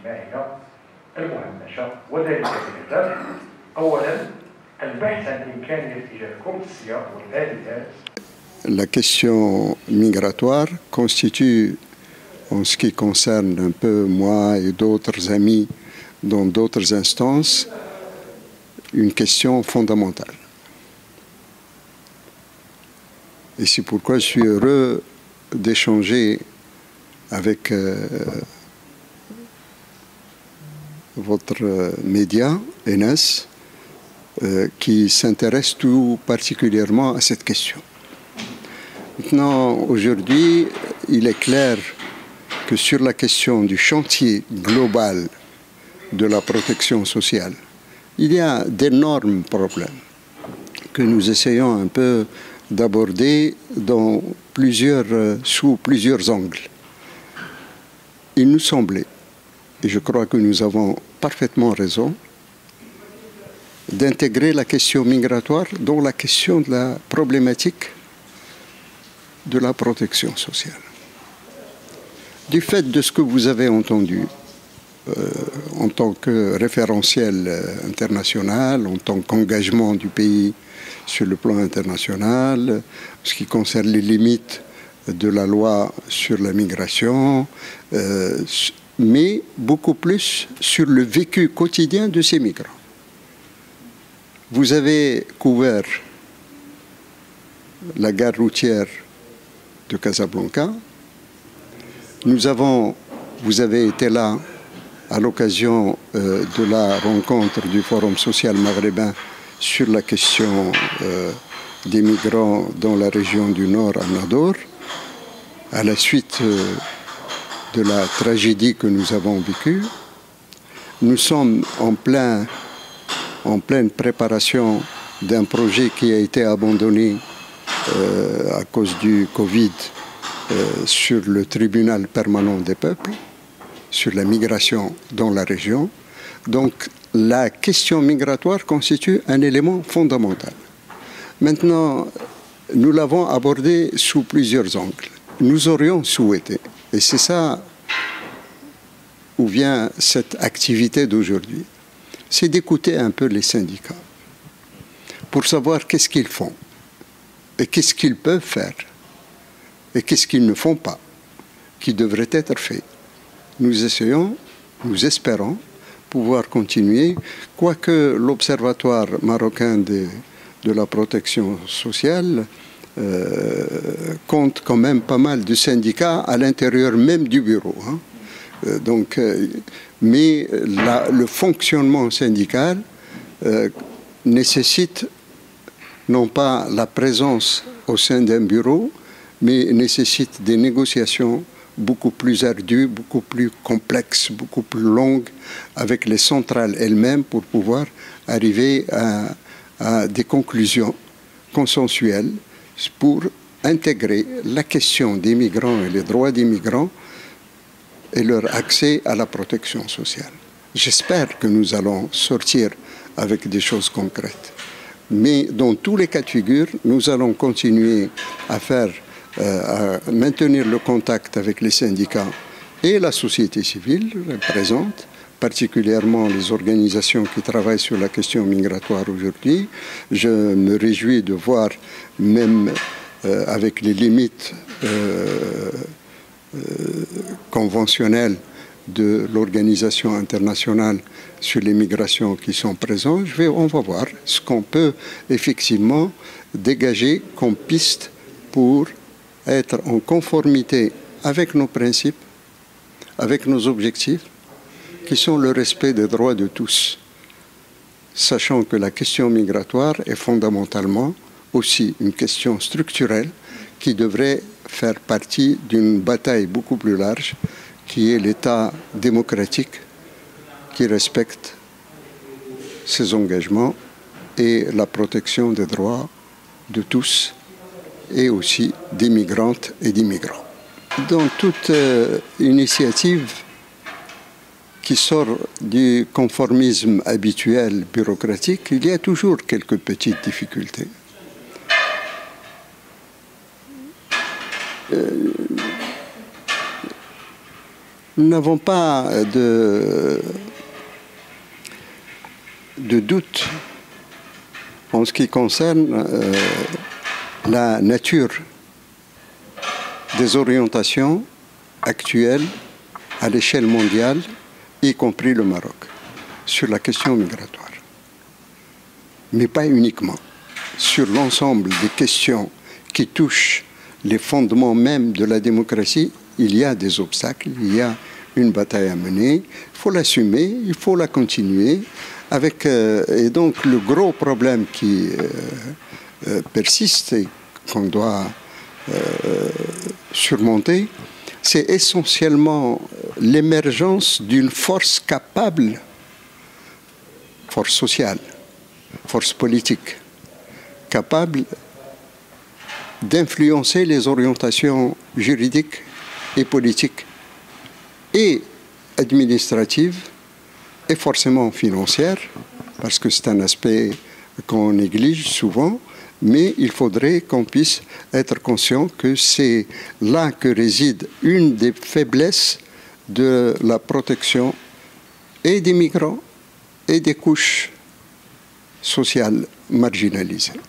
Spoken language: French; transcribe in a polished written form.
الاجتماعية المهمشة وذلك بهدف أولا البحث عن إمكانية إيجاد كوميسيا والآليات. La question migratoire constitue, en ce qui concerne un peu moi et d'autres amis dans d'autres instances, une question fondamentale. Et c'est pourquoi je suis heureux d'échanger avec votre média, ENES, qui s'intéresse tout particulièrement à cette question. Maintenant, aujourd'hui, il est clair que sur la question du chantier global de la protection sociale, il y a d'énormes problèmes que nous essayons un peu d'aborder sous plusieurs angles. Il nous semblait, et je crois que nous avons parfaitement raison, d'intégrer la question migratoire dans la question de la problématique de la protection sociale. Du fait de ce que vous avez entendu en tant que référentiel international, en tant qu'engagement du pays sur le plan international, ce qui concerne les limites de la loi sur la migration, mais beaucoup plus sur le vécu quotidien de ces migrants. Vous avez couvert la gare routière de Casablanca. Vous avez été là à l'occasion de la rencontre du Forum social maghrébin sur la question des migrants dans la région du Nord à Nador, à la suite de la tragédie que nous avons vécue. Nous sommes en pleine préparation d'un projet qui a été abandonné à cause du Covid sur le tribunal permanent des peuples, sur la migration dans la région. Donc la question migratoire constitue un élément fondamental. Maintenant, nous l'avons abordé sous plusieurs angles. Nous aurions souhaité, et c'est ça où vient cette activité d'aujourd'hui, c'est d'écouter un peu les syndicats pour savoir qu'est-ce qu'ils font et qu'est-ce qu'ils peuvent faire et qu'est-ce qu'ils ne font pas, qui devrait être fait. Nous espérons pouvoir continuer, quoique l'Observatoire marocain de la protection sociale compte quand même pas mal de syndicats à l'intérieur même du bureau. Mais le fonctionnement syndical nécessite non pas la présence au sein d'un bureau, mais nécessite des négociations beaucoup plus ardues, beaucoup plus complexes, beaucoup plus longues avec les centrales elles-mêmes pour pouvoir arriver à des conclusions consensuelles pour intégrer la question des migrants et les droits des migrants et leur accès à la protection sociale. J'espère que nous allons sortir avec des choses concrètes. Mais dans tous les cas de figure, nous allons continuer à maintenir le contact avec les syndicats et la société civile présente, particulièrement les organisations qui travaillent sur la question migratoire aujourd'hui. Je me réjouis de voir, même avec les limites conventionnelles de l'Organisation internationale sur les migrations qui sont présents, on va voir ce qu'on peut effectivement dégager comme piste pour être en conformité avec nos principes, avec nos objectifs, qui sont le respect des droits de tous, sachant que la question migratoire est fondamentalement aussi une question structurelle qui devrait faire partie d'une bataille beaucoup plus large, qui est l'État démocratique qui respecte ses engagements et la protection des droits de tous et aussi des migrantes et des migrants. Dans toute initiative qui sort du conformisme habituel bureaucratique, il y a toujours quelques petites difficultés. nous n'avons pas de doute en ce qui concerne la nature des orientations actuelles à l'échelle mondiale, y compris le Maroc, sur la question migratoire. Mais pas uniquement. Sur l'ensemble des questions qui touchent les fondements même de la démocratie, il y a des obstacles, il y a une bataille à mener, il faut l'assumer, il faut la continuer. Et donc le gros problème qui persiste et qu'on doit surmonter, c'est essentiellement l'émergence d'une force capable, force sociale, force politique, capable d'influencer les orientations juridiques et politiques et administratives et forcément financières, parce que c'est un aspect qu'on néglige souvent, mais il faudrait qu'on puisse être conscient que c'est là que réside une des faiblesses de la protection et des migrants et des couches sociales marginalisées.